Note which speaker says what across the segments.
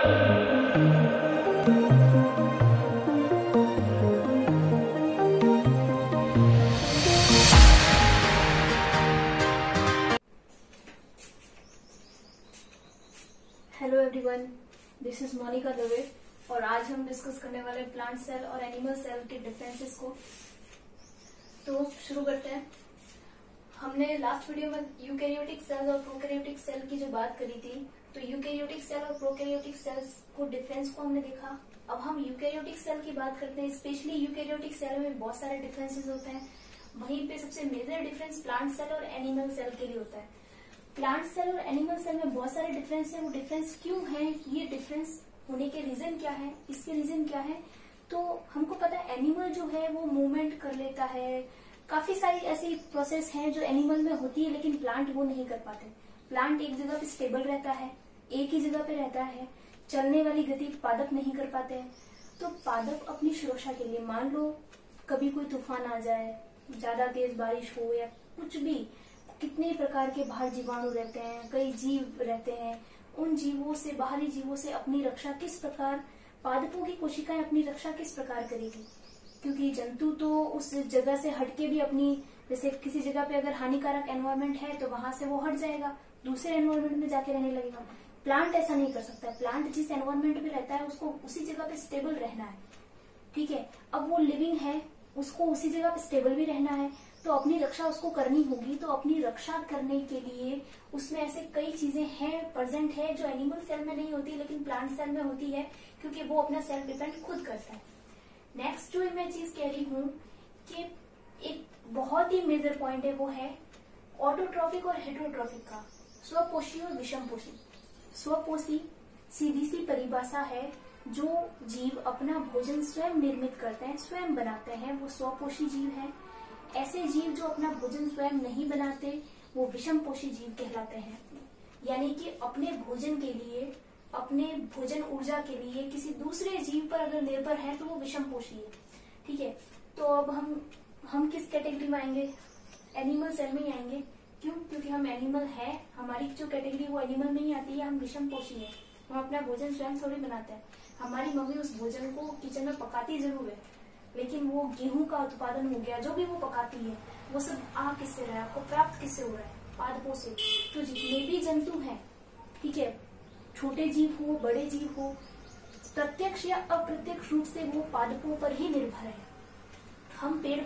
Speaker 1: Hello everyone, this is Monika Dave और आज हम डिस्कस करने वाले प्लांट सेल और एनिमल सेल के डिफरेंसेस को। तो शुरू करते हैं। हमने लास्ट वीडियो में यूकैरियोटिक सेल और प्रोकैरियोटिक सेल की जो बात करी थी, तो यूकैरियोटिक सेल और प्रोकैरियोटिक सेल्स को डिफरेंस को हमने देखा। अब हम यूकैरियोटिक सेल की बात करते हैं। स्पेशली यूकैरियोटिक सेल में बहुत सारे डिफरेंसेस होते हैं। वहीं पे सबसे मेजर डिफरेंस प्लांट सेल और एनिमल सेल के लिए होता है। प्लांट सेल और एनिमल सेल में बहुत सारे डिफरेंस है। वो डिफरेंस क्यों है, ये डिफरेंस होने के रीजन क्या है, इसके रीजन क्या है। तो हमको पता है एनिमल जो है वो मूवमेंट कर लेता है। काफी सारी ऐसी प्रोसेस हैं जो एनिमल में होती है, लेकिन प्लांट वो नहीं कर पाते। प्लांट एक जगह पे स्टेबल रहता है, एक ही जगह पे रहता है। चलने वाली गति पादप नहीं कर पाते हैं। तो पादप अपनी सुरक्षा के लिए, मान लो कभी कोई तूफान आ जाए, ज्यादा तेज बारिश हो या कुछ भी, कितने प्रकार के बाहर जीवाणु रहते हैं, कई जीव रहते हैं। उन जीवों से, बाहरी जीवों से अपनी रक्षा किस प्रकार, पादपों की कोशिकाएं अपनी रक्षा किस प्रकार करेगी। क्योंकि जंतु तो उस जगह से हटके भी अपनी, जैसे किसी जगह पे अगर हानिकारक एनवायरमेंट है तो वहां से वो हट जाएगा, दूसरे एनवायरमेंट में जाके रहने लगेगा। प्लांट ऐसा नहीं कर सकता। प्लांट जिस एनवायरमेंट में रहता है उसको उसी जगह पे स्टेबल रहना है। ठीक है, अब वो लिविंग है, उसको उसी जगह पे स्टेबल भी रहना है, तो अपनी रक्षा उसको करनी होगी। तो अपनी रक्षा करने के लिए उसमें ऐसे कई चीजें हैं, प्रेजेंट है, जो एनिमल सेल में नहीं होती लेकिन प्लांट सेल में होती है, क्योंकि वो अपना सेल्फ डिपेंड खुद करता है। नेक्स्ट जो मैं चीज कह रही हूँ कि एक बहुत ही मेजर पॉइंट है, वो है ऑटोट्रॉफिक और हेटेरोट्रॉफिक का, स्वपोषी और विषमपोषी। स्वपोषी सीधी सी परिभाषा है, जो जीव अपना भोजन स्वयं निर्मित करते हैं, स्वयं बनाते हैं, वो स्वपोषी जीव है। ऐसे जीव जो अपना भोजन स्वयं नहीं बनाते, वो विषमपोषी जीव कहलाते हैं। यानी कि अपने भोजन के लिए, अपने भोजन ऊर्जा के लिए किसी दूसरे जीव पर अगर निर्भर है तो वो विषमपोषी है। ठीक है, तो अब हम किस कैटेगरी में आएंगे, एनिमल सेल में ही आएंगे। क्यों? क्योंकि हम एनिमल है, हमारी जो कैटेगरी वो एनिमल में ही आती है, हम विषमपोषी है। हम अपना भोजन स्वयं थोड़ी बनाते हैं। हमारी मम्मी उस भोजन को किचन में पकाती जरूर है, लेकिन वो गेहूं का उत्पादन हो गया, जो भी वो पकाती है, वो सब किससे रहा है, आपको प्राप्त किससे हो रहा है, पादपों से। तो जितने भी जंतु हैं, ठीक है, छोटे जीव हो, बड़े जीव हो, प्रत्यक्ष या अप्रत्यक्ष रूप से वो पादपों पर ही निर्भर है। हम पेड़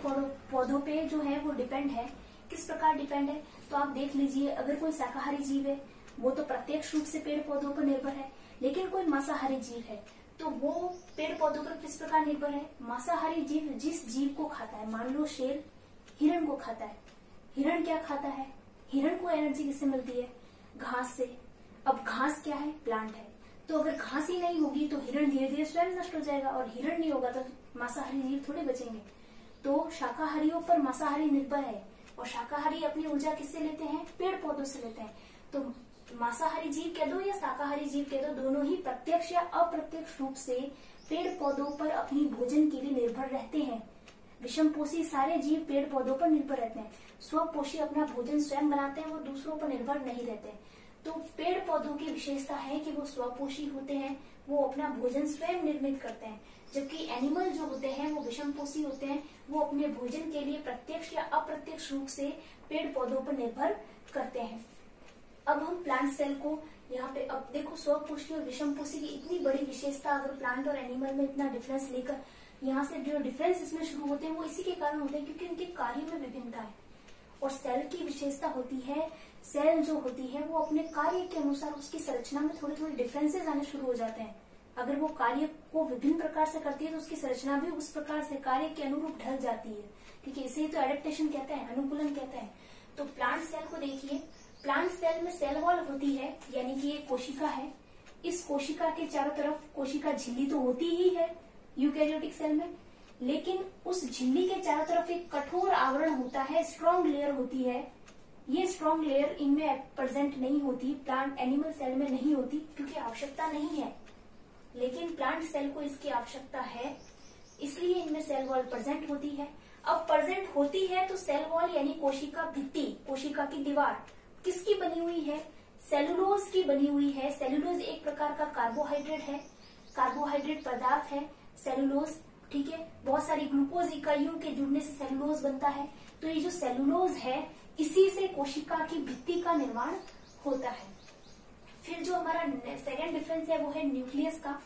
Speaker 1: पौधों पे जो है वो डिपेंड है। किस प्रकार डिपेंड है, तो आप देख लीजिए, अगर कोई शाकाहारी जीव है वो तो प्रत्यक्ष रूप से पेड़ पौधों पर निर्भर है, लेकिन कोई मांसाहारी जीव है तो वो पेड़ पौधों पर किस प्रकार निर्भर है। मांसाहारी जीव जिस जीव को खाता है, मान लो शेर हिरण को खाता है। हिरण क्या खाता है, हिरण को एनर्जी किससे मिलती है, घास से। अब घास क्या है, प्लांट है। तो अगर घास ही नहीं होगी तो हिरण धीरे धीरे स्वयं नष्ट हो जाएगा, और हिरण नहीं होगा तो मांसाहारी जीव थोड़े बचेंगे। तो शाकाहारियों पर मांसाहारी निर्भर है, और शाकाहारी अपनी ऊर्जा किससे लेते हैं, पेड़ पौधों से लेते हैं। तो मांसाहारी जीव कह दो या शाकाहारी जीव कह दो, दोनों ही प्रत्यक्ष या अप्रत्यक्ष रूप से पेड़ पौधों पर अपनी भोजन के लिए निर्भर रहते हैं। विषमपोषी सारे जीव पेड़ पौधों पर निर्भर रहते हैं। स्वपोषी अपना भोजन स्वयं बनाते हैं, वो दूसरों पर निर्भर नहीं रहते। तो पेड़ पौधों की विशेषता है कि वो स्वपोषी होते हैं, वो अपना भोजन स्वयं निर्मित करते हैं। जबकि एनिमल जो होते हैं वो विषमपोषी होते हैं, वो अपने भोजन के लिए प्रत्यक्ष या अप्रत्यक्ष रूप से पेड़ पौधों पर निर्भर करते हैं। अब हम प्लांट सेल को यहाँ पे, अब देखो स्वपोषी और विषमपोषी की इतनी बड़ी विशेषता, अगर प्लांट और एनिमल में इतना डिफरेंस लेकर यहाँ से जो डिफरेंस इसमें शुरू होते हैं वो इसी के कारण होते हैं, क्योंकि उनके कार्य में विभिन्नता है। और सेल की विशेषता होती है, सेल जो होती है वो अपने कार्य के अनुसार उसकी संरचना में थोड़े थोड़े डिफरेंसेस आने शुरू हो जाते हैं। अगर वो कार्य को विभिन्न प्रकार से करती है तो उसकी संरचना भी उस प्रकार से कार्य के अनुरूप ढल जाती है। ठीक है, इसे तो एडेप्टेशन कहते हैं, अनुकूलन कहते हैं। तो प्लांट सेल को देखिए, प्लांट सेल में सेल वॉल होती है, यानी कि एक कोशिका है। इस कोशिका के चारों तरफ कोशिका झिल्ली तो होती ही है यूकैरियोटिक सेल में, लेकिन उस झिल्ली के चारों तरफ एक कठोर आवरण होता है, स्ट्रॉन्ग लेयर होती है। ये स्ट्रॉन्ग लेयर इनमें प्रेजेंट नहीं होती, प्लांट एनिमल सेल में नहीं होती, क्योंकि आवश्यकता नहीं है। लेकिन प्लांट सेल को इसकी आवश्यकता है, इसलिए इनमें सेल वॉल प्रेजेंट होती है। अब प्रेजेंट होती है तो सेल वॉल यानी कोशिका भित्ति, कोशिका की दीवार किसकी बनी हुई है, सेलुलोज की बनी हुई है। सेलुलोज एक प्रकार का कार्बोहाइड्रेट है, कार्बोहाइड्रेट पदार्थ है सेलुलोज, ठीक है। बहुत सारी ग्लूकोज इकाइयों के जुड़ने से सेलुलोज बनता है। तो ये जो सेलुलोज है इसी से कोशिका की भित्ति का निर्माण होता है। फिर जो हमारा सेकेंड डिफरेंस है वो है न्यूक्लियस का,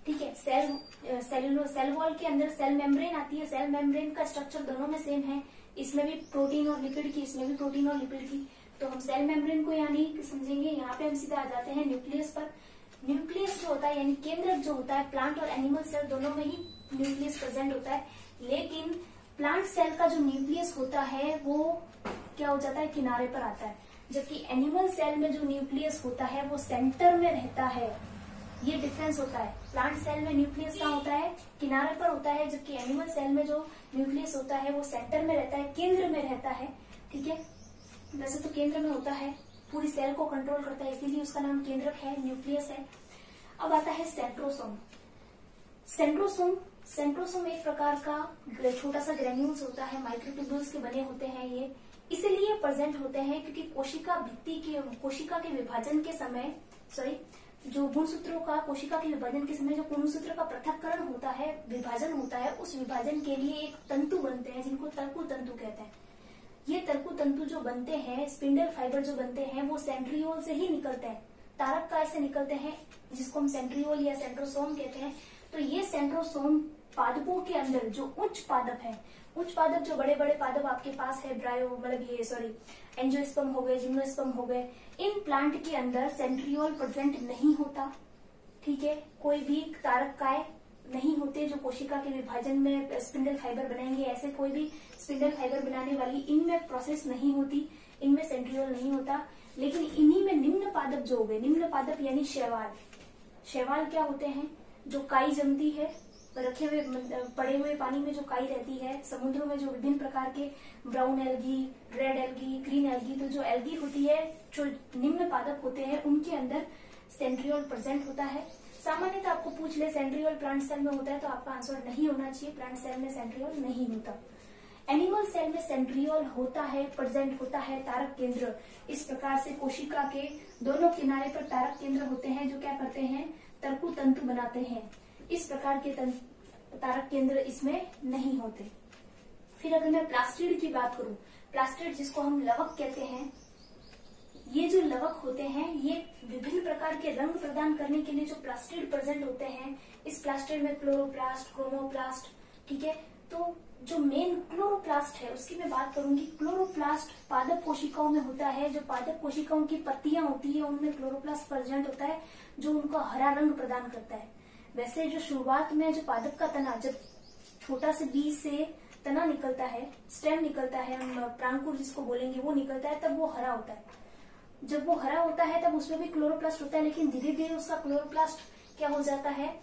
Speaker 1: ठीक है। सेल वॉल के अंदर सेल मेम्ब्रेन आती है। सेल मेम्ब्रेन का स्ट्रक्चर दोनों में सेम है, इसमें भी प्रोटीन और लिपिड की, इसमें भी प्रोटीन और लिपिड की। तो हम सेल मेम्ब्रेन को यानी समझेंगे। यहाँ पे हम सीधा आ जाते हैं न्यूक्लियस पर। न्यूक्लियस जो होता है यानी केंद्रक जो होता है, प्लांट और एनिमल सेल दोनों में ही न्यूक्लियस प्रेजेंट होता है। लेकिन प्लांट सेल का जो न्यूक्लियस होता है वो क्या हो जाता है, किनारे पर आता है, जबकि एनिमल सेल में जो न्यूक्लियस होता है वो सेंटर में रहता है। ये डिफरेंस होता है। प्लांट सेल में न्यूक्लियस कहाँ होता है, किनारे पर होता है, जबकि एनिमल सेल में जो न्यूक्लियस होता है वो सेंटर में रहता है, केंद्र में रहता है, ठीक है। वैसे तो केंद्र में होता है, पूरी सेल को कंट्रोल करता है, इसीलिए उसका नाम केंद्रक है, न्यूक्लियस है। अब आता है सेंट्रोसोम। सेंट्रोसोम एक प्रकार का छोटा सा ग्रेन्यूल्स होता है, माइक्रोट्यूब्यूल्स के बने होते हैं। ये इसलिए प्रेजेंट होते हैं क्योंकि कोशिका के विभाजन के समय, जो गुणसूत्रों का कोशिका के विभाजन के समय जो गुणसूत्र का पृथक्करण होता है, विभाजन होता है, उस विभाजन के लिए एक तंतु बनते हैं जिनको तर्कु तंतु कहते हैं। ये तर्कु तंतु जो बनते हैं, स्पिंडल फाइबर जो बनते हैं, वो सेंट्रियोल से ही निकलते हैं, तारक काय से निकलते हैं, जिसको हम सेंट्रियोल या सेंट्रोसोम कहते हैं। तो ये सेंट्रोसोम पादपों के अंदर जो उच्च पादप है, उच्च पादप जो बड़े बड़े पादप आपके पास है, एंजियोस्पर्म हो गए, जिम्नोस्पर्म हो गए, इन प्लांट के अंदर सेंट्रियोल प्रेजेंट नहीं होता, ठीक है। कोई भी तारक काय नहीं होते जो कोशिका के विभाजन में स्पिंडल फाइबर बनाएंगे, ऐसे कोई भी स्पिंडल फाइबर बनाने वाली इनमें प्रोसेस नहीं होती, इनमें सेंट्रियोल नहीं होता। लेकिन इन्हीं में निम्न पादप जो हो गए, निम्न पादप यानी शैवाल क्या होते हैं, जो काई जमती है, रखे हुए पड़े हुए पानी में जो काई रहती है, समुद्रों में जो विभिन्न प्रकार के brown algae, red algae, green algae, तो जो एल्गी होती है, जो निम्न पादप होते हैं, उनके अंदर सेंट्रियोल प्रेजेंट होता है। सामान्यतः आपको पूछ ले सेंट्रियोल प्लांट सेल में होता है तो आपका आंसर नहीं होना चाहिए, प्लांट सेल में सेंट्रियोल नहीं होता। एनिमल सेल में सेंट्रियोल होता है, प्रेजेंट होता है तारक केंद्र। इस प्रकार से कोशिका के दोनों किनारे पर तारक केंद्र होते हैं जो क्या करते हैं, तर्कु तंतु बनाते हैं। इस प्रकार के तारक केंद्र इसमें नहीं होते। फिर अगर मैं प्लास्टिड की बात करूं, प्लास्टिड जिसको हम लवक कहते हैं, ये जो लवक होते हैं ये विभिन्न प्रकार के रंग प्रदान करने के लिए जो प्लास्टिड प्रेजेंट होते हैं, इस प्लास्टिड में क्लोरोप्लास्ट, क्रोमोप्लास्ट, ठीक है। तो जो मेन क्लोरोप्लास्ट है उसकी मैं बात करूंगी। क्लोरोप्लास्ट पादप कोशिकाओं में होता है, जो पादप कोशिकाओं की पत्तियां होती है उनमें क्लोरोप्लास्ट प्रेजेंट होता है जो उनका हरा रंग प्रदान करता है। वैसे जो शुरुआत में जो पादप का तना, जब छोटा से बीज से तना निकलता है, स्टेम निकलता है, हम प्रांकुर जिसको बोलेंगे, वो निकलता है, तब वो हरा होता है। जब वो हरा होता है तब उसमें भी क्लोरोप्लास्ट होता है, लेकिन धीरे धीरे उसका क्लोरोप्लास्ट क्या हो जाता है,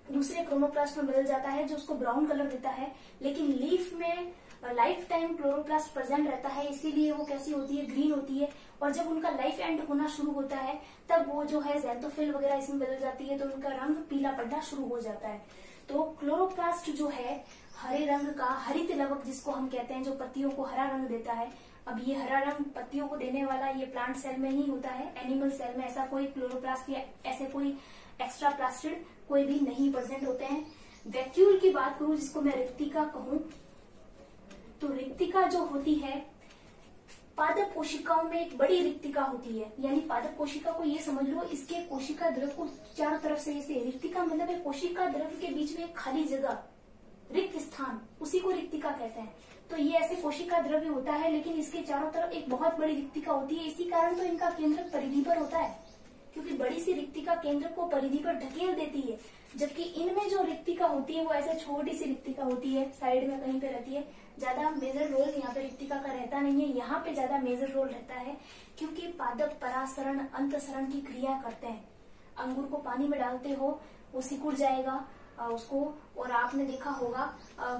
Speaker 1: दूसरे क्रोमोप्लास्ट में बदल जाता है जो उसको ब्राउन कलर देता है। लेकिन लीफ में लाइफ टाइम क्लोरोप्लास्ट प्रेजेंट रहता है, इसीलिए वो कैसी होती है, ग्रीन होती है। और जब उनका लाइफ एंड होना शुरू होता है तब वो जो है ज़ैंथोफिल वगैरह इसमें बदल जाती है, तो उनका रंग पीला पड़ना शुरू हो जाता है। तो क्लोरोप्लास्ट जो है हरे रंग का, हरित लवक जिसको हम कहते हैं, जो पत्तियों को हरा रंग देता है। अब ये हरा रंग पत्तियों को देने वाला ये प्लांट सेल में ही होता है। एनिमल सेल में ऐसा कोई क्लोरोप्लास्ट या ऐसे कोई एक्स्ट्रा प्लास्टिड कोई भी नहीं प्रेजेंट होते हैं। वैक्यूल की बात करूं, जिसको मैं रिक्तिका कहूं, तो रिक्तिका जो होती है पादप कोशिकाओं में एक बड़ी रिक्तिका होती है। यानी पादप कोशिका को ये समझ लो, इसके कोशिका द्रव को चारों तरफ से ऐसे, रिक्तिका मतलब एक कोशिका द्रव के बीच में एक खाली जगह, रिक्त स्थान, उसी को रिक्तिका कहते हैं। तो ये ऐसे कोशिका द्रव्य होता है, लेकिन इसके चारों तरफ एक बहुत बड़ी रिक्तिका होती है। इसी कारण तो इनका केंद्रक परिधि पर होता है, क्योंकि बड़ी सी रिक्तिका केंद्र को परिधि पर ढकेल देती है। जबकि इनमें जो रिक्तिका होती है वो ऐसे छोटी सी रिक्तिका होती है, साइड में कहीं पे रहती है। ज्यादा मेजर रोल यहाँ पे रिक्तिका का रहता नहीं है, यहाँ पे ज्यादा मेजर रोल रहता है, क्योंकि पादप परासरण अंतसरण की क्रिया करते हैं। अंगूर को पानी में डालते हो, वो सिकुड़ जाएगा उसको, और आपने देखा होगा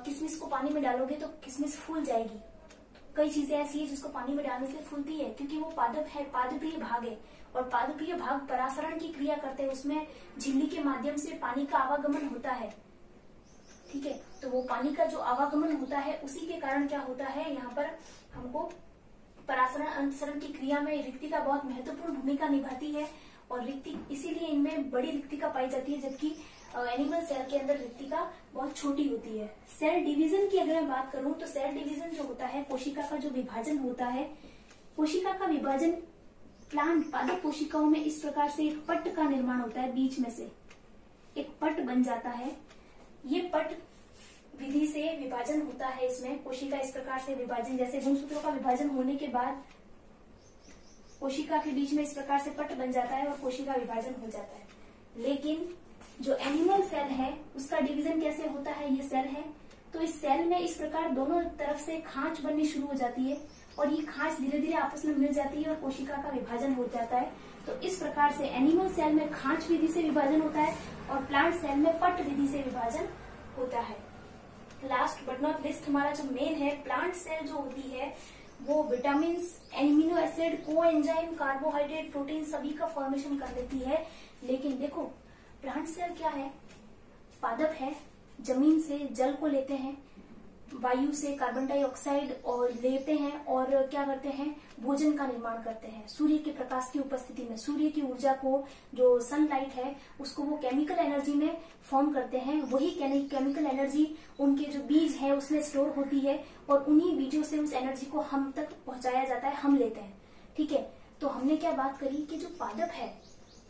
Speaker 1: किशमिश को पानी में डालोगे तो किशमिश फूल जाएगी। कई चीजें ऐसी है जिसको पानी में डालने से फूलती है, क्योंकि वो पादप है, पादपीय भाग है, और पादपीय भाग परासरण की क्रिया करते हैं। उसमें झिल्ली के माध्यम से पानी का आवागमन होता है, ठीक है। तो वो पानी का जो आवागमन होता है उसी के कारण क्या होता है, यहाँ पर हमको परासरण अंतसरण की क्रिया में रिक्तिका बहुत महत्वपूर्ण भूमिका निभाती है और रिक्ति इसीलिए इनमें बड़ी रिक्तिका पाई जाती है, जबकि एनिमल सेल के अंदर रिक्तिका बहुत छोटी होती है। सेल डिवीजन की अगर मैं बात करूं तो सेल डिवीजन जो होता है, कोशिका का जो विभाजन होता है, कोशिका का विभाजन प्लांट पादप कोशिकाओं में इस प्रकार से एक पट्ट का निर्माण होता है, बीच में से एक पट्ट बन जाता है। ये पट्ट विधि से विभाजन होता है, इसमें कोशिका इस प्रकार से विभाजन, जैसे गुणसूत्रों का विभाजन होने के बाद कोशिका के बीच में इस प्रकार से पट्ट बन जाता है और कोशिका विभाजन हो जाता है। लेकिन जो एनिमल सेल है उसका डिवीजन कैसे होता है, ये सेल है तो इस सेल में इस प्रकार दोनों तरफ से खांच बननी शुरू हो जाती है और ये खांच धीरे धीरे आपस में मिल जाती है और कोशिका का विभाजन हो जाता है। तो इस प्रकार से एनिमल सेल में खांच विधि से विभाजन होता है और प्लांट सेल में पट्ट विधि से विभाजन होता है। लास्ट बट नॉट लिस्ट हमारा जो मेन है, प्लांट सेल जो होती है वो vitamin, amino acid, coenzyme, carbohydrate, protein सभी का फॉर्मेशन कर लेती है। लेकिन देखो प्लांट सेल क्या है, पादप है, जमीन से जल को लेते हैं, वायु से कार्बन डाइऑक्साइड और लेते हैं और क्या करते हैं, भोजन का निर्माण करते हैं। सूर्य के प्रकाश की उपस्थिति में सूर्य की ऊर्जा को, जो सनलाइट है उसको वो केमिकल एनर्जी में फॉर्म करते हैं। वही केमिकल एनर्जी उनके जो बीज है उसमें स्टोर होती है और उन्हीं बीजों से उस एनर्जी को हम तक पहुंचाया जाता है, हम लेते हैं। ठीक है, तो हमने क्या बात करी कि जो पादप है,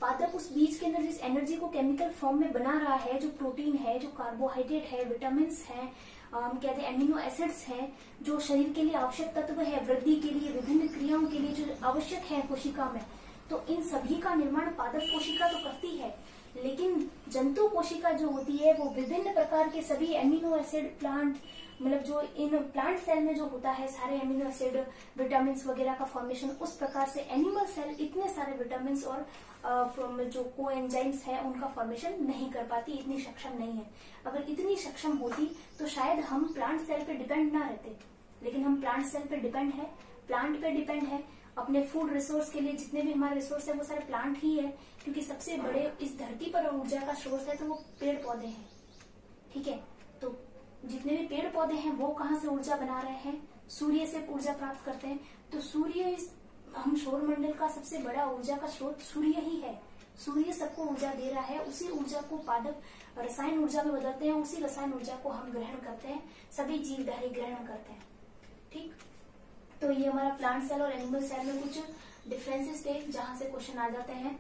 Speaker 1: पादप उस बीज के अंदर जिस एनर्जी को केमिकल फॉर्म में बना रहा है, जो प्रोटीन है, जो कार्बोहाइड्रेट है, विटामिन है, हम कहते हैं एमिनो एसिड्स हैं, जो शरीर के लिए आवश्यक तत्व है, वृद्धि के लिए, विभिन्न क्रियाओं के लिए जो आवश्यक है कोशिका में, तो इन सभी का निर्माण पादप कोशिका तो करती है। लेकिन जंतु कोशिका जो होती है वो विभिन्न प्रकार के सभी एमिनो एसिड प्लांट, मतलब जो इन प्लांट सेल में जो होता है सारे एमिनो एसिड, विटामिन वगैरह का फॉर्मेशन, उस प्रकार से एनिमल सेल इतने सारे विटामिन और जो कोएंजाइम्स है उनका फॉर्मेशन नहीं कर पाती, इतनी सक्षम नहीं है। अगर इतनी सक्षम होती तो शायद हम प्लांट सेल पे डिपेंड ना रहते, लेकिन हम प्लांट सेल पे डिपेंड है, प्लांट पे डिपेंड है। अपने फूड रिसोर्स के लिए जितने भी हमारे रिसोर्स है वो सारे प्लांट ही है, क्योंकि सबसे बड़े इस धरती पर ऊर्जा का स्रोत है तो वो पेड़ पौधे हैं। ठीक है, तो जितने भी पेड़ पौधे हैं वो कहाँ से ऊर्जा बना रहे हैं, सूर्य से ऊर्जा प्राप्त करते हैं। तो सूर्य, हम सौर मंडल का सबसे बड़ा ऊर्जा का स्रोत सूर्य ही है। सूर्य सबको ऊर्जा दे रहा है, उसी ऊर्जा को पादप रसायन ऊर्जा में बदलते हैं, उसी रसायन ऊर्जा को हम ग्रहण करते हैं, सभी जीवधारी ग्रहण करते हैं। ठीक, तो ये हमारा प्लांट सेल और एनिमल सेल में कुछ डिफरेंसेस थे जहां से क्वेश्चन आ जाते हैं।